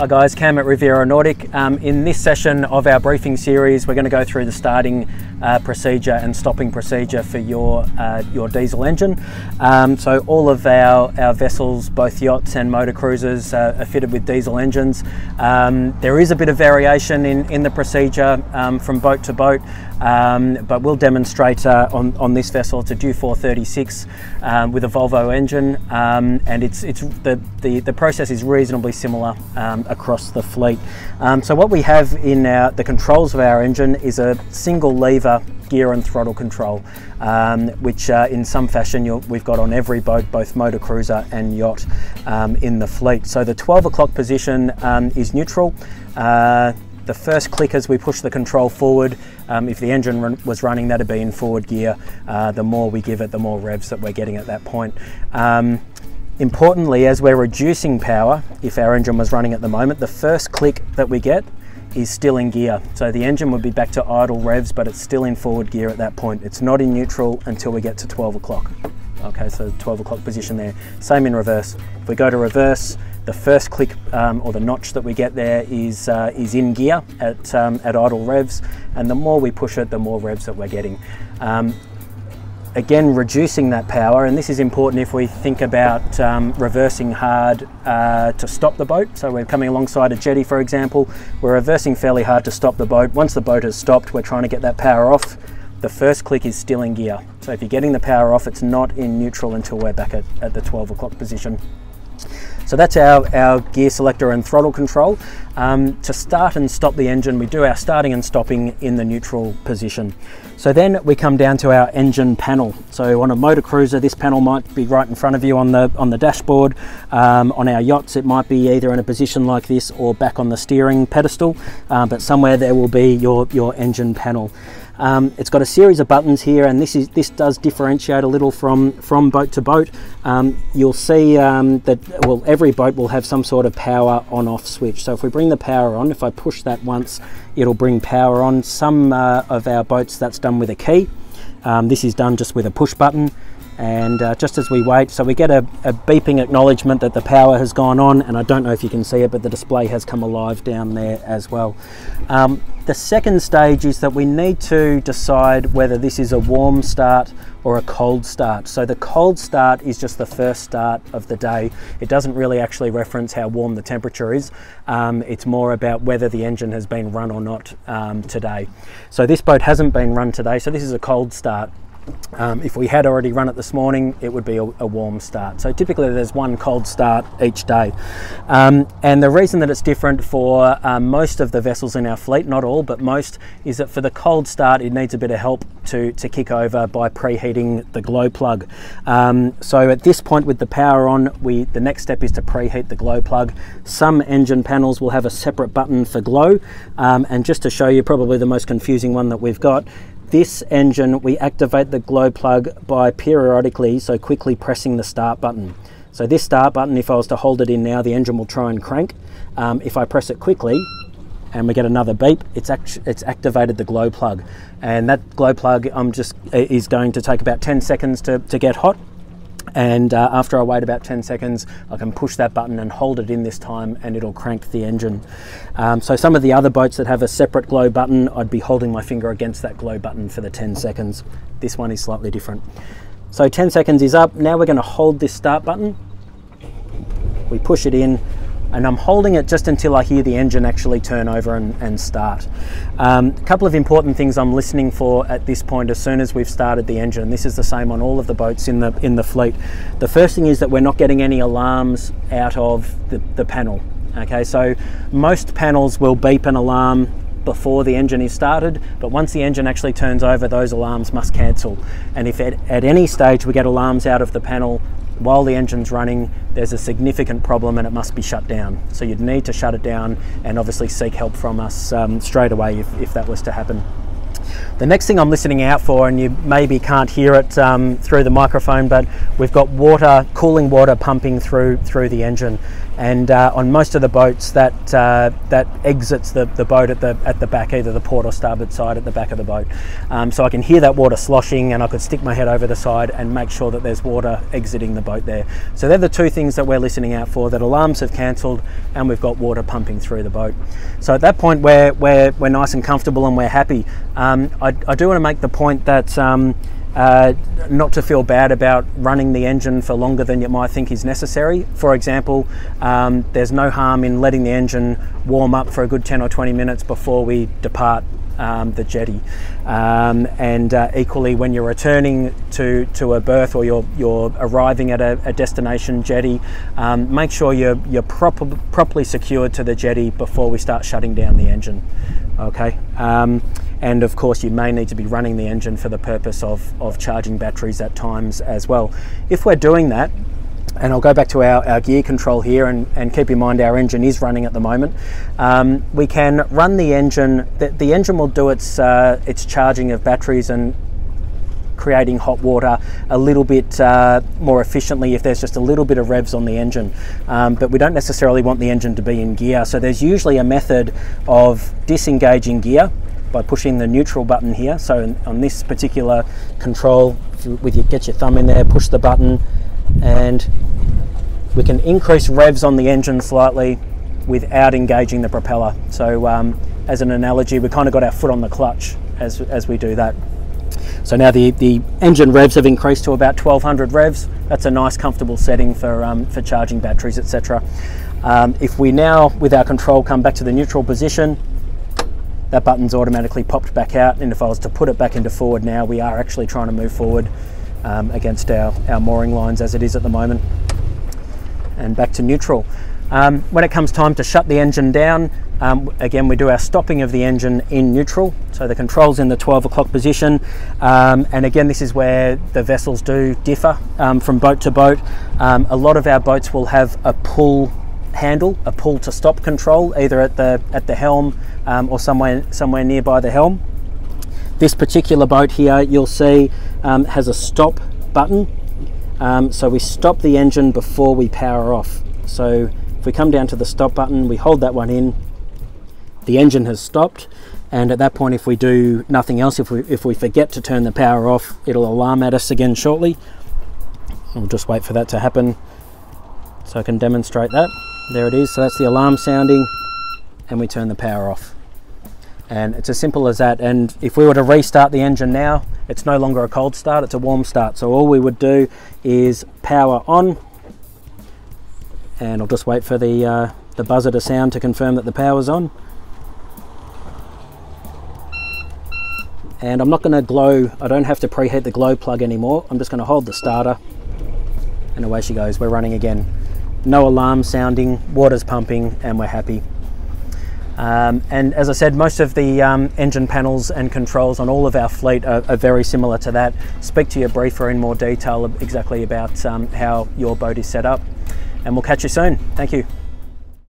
Hi guys, Cam at Riviera Nautic. In this session of our briefing series, we're going to go through the starting procedure and stopping procedure for your diesel engine. So all of our vessels, both yachts and motor cruisers, are fitted with diesel engines. There is a bit of variation in the procedure from boat to boat, but we'll demonstrate on this vessel. It's a Dew 436 with a Volvo engine, and the process is reasonably similar across the fleet. So what we have in the controls of our engine is a single lever gear and throttle control, which in some fashion we've got on every boat, both motor cruiser and yacht in the fleet. So the 12 o'clock position is neutral. The first click as we push the control forward, if the engine was running, that'd be in forward gear. The more we give it, the more revs that we're getting at that point. Importantly, as we're reducing power, if our engine was running at the moment, the first click that we get is still in gear. So the engine would be back to idle revs, but it's still in forward gear at that point. It's not in neutral until we get to 12 o'clock. Okay, so 12 o'clock position there. Same in reverse. If we go to reverse, the first click or the notch that we get there is in gear at idle revs, and the more we push it, the more revs that we're getting. Again, reducing that power, and this is important if we think about reversing hard to stop the boat. So we're coming alongside a jetty, for example, we're reversing fairly hard to stop the boat. Once the boat has stopped, we're trying to get that power off. The first click is still in gear. So if you're getting the power off, it's not in neutral until we're back at the 12 o'clock position. So that's our gear selector and throttle control. To start and stop the engine, we do our starting and stopping in the neutral position. So then we come down to our engine panel. So on a motor cruiser, this panel might be right in front of you on the dashboard. On our yachts, it might be either in a position like this or back on the steering pedestal, but somewhere there will be your engine panel. It's got a series of buttons here, and this does differentiate a little from boat to boat. You'll see that every boat will have some sort of power on-off switch. So if we bring the power on, if I push that once, it'll bring power on. Some of our boats, that's done with a key. This is done just with a push button. And just as we wait, so we get a beeping acknowledgement that the power has gone on, and I don't know if you can see it, but the display has come alive down there as well. The second stage is that we need to decide whether this is a warm start or a cold start. So the cold start is just the first start of the day. It doesn't really actually reference how warm the temperature is. It's more about whether the engine has been run or not today. So this boat hasn't been run today, so this is a cold start. If we had already run it this morning, it would be a warm start. So typically there's one cold start each day. And the reason that it's different for most of the vessels in our fleet, not all, but most, is that for the cold start, it needs a bit of help to kick over by preheating the glow plug. So at this point with the power on, the next step is to preheat the glow plug. Some engine panels will have a separate button for glow. And just to show you probably the most confusing one that we've got, this engine, we activate the glow plug by periodically, so quickly pressing the start button. So this start button, if I was to hold it in now, the engine will try and crank. If I press it quickly and we get another beep, it's activated the glow plug. And that glow plug is going to take about 10 seconds to get hot. And after I wait about 10 seconds, I can push that button and hold it in this time, and it'll crank the engine. So some of the other boats that have a separate glow button, I'd be holding my finger against that glow button for the 10 seconds. This one is slightly different. So 10 seconds is up. Now we're going to hold this start button. We push it in, and I'm holding it just until I hear the engine actually turn over and start. A couple of important things I'm listening for at this point as soon as we've started the engine. This is the same on all of the boats in the fleet. The first thing is that we're not getting any alarms out of the panel. Okay, so most panels will beep an alarm before the engine is started, but once the engine actually turns over, those alarms must cancel. And if at any stage we get alarms out of the panel while the engine's running, there's a significant problem and it must be shut down. So you'd need to shut it down and obviously seek help from us straight away if that was to happen. The next thing I'm listening out for, and you maybe can't hear it through the microphone, but we've got water, cooling water pumping through the engine. and on most of the boats that exits the boat at the back, either the port or starboard side at the back of the boat. So I can hear that water sloshing, and I could stick my head over the side and make sure that there's water exiting the boat there. So they're the two things that we're listening out for, that alarms have cancelled and we've got water pumping through the boat. So at that point we're nice and comfortable and we're happy. I do want to make the point that not to feel bad about running the engine for longer than you might think is necessary. For example, there's no harm in letting the engine warm up for a good 10 or 20 minutes before we depart the jetty. Equally, when you're returning to a berth, or you're arriving at a destination jetty, make sure you're properly secured to the jetty before we start shutting down the engine. Okay. And of course you may need to be running the engine for the purpose of charging batteries at times as well. If we're doing that, and I'll go back to our gear control here, and keep in mind our engine is running at the moment, we can run the engine. The engine will do its charging of batteries and creating hot water a little bit more efficiently if there's just a little bit of revs on the engine, but we don't necessarily want the engine to be in gear. So there's usually a method of disengaging gear by pushing the neutral button here. So on this particular control, get your thumb in there, push the button, and we can increase revs on the engine slightly without engaging the propeller. So as an analogy, we kind of got our foot on the clutch as we do that. So now the engine revs have increased to about 1200 revs. That's a nice comfortable setting for charging batteries, etc. If we now, with our control, come back to the neutral position, that button's automatically popped back out, and if I was to put it back into forward now, we are actually trying to move forward against our mooring lines as it is at the moment. And back to neutral. When it comes time to shut the engine down, again we do our stopping of the engine in neutral, so the control's in the 12 o'clock position, and again this is where the vessels do differ from boat to boat. A lot of our boats will have a pull handle, a pull to stop control, either at the helm or somewhere nearby the helm. This particular boat here, you'll see, has a stop button, so we stop the engine before we power off. So if we come down to the stop button, we hold that one in, the engine has stopped, and at that point, if we do nothing else, if we forget to turn the power off, it'll alarm at us again shortly. I'll just wait for that to happen so I can demonstrate that. There it is. So that's the alarm sounding, and we turn the power off. And it's as simple as that. And if we were to restart the engine now, it's no longer a cold start, it's a warm start. So all we would do is power on, and I'll just wait for the buzzer to sound to confirm that the power's on. And I'm not going to glow, I don't have to preheat the glow plug anymore. I'm just going to hold the starter, and away she goes. We're running again. No alarm sounding, water's pumping, and we're happy. And as I said, most of the engine panels and controls on all of our fleet are very similar to that. Speak to your briefer in more detail exactly about how your boat is set up, and we'll catch you soon. Thank you.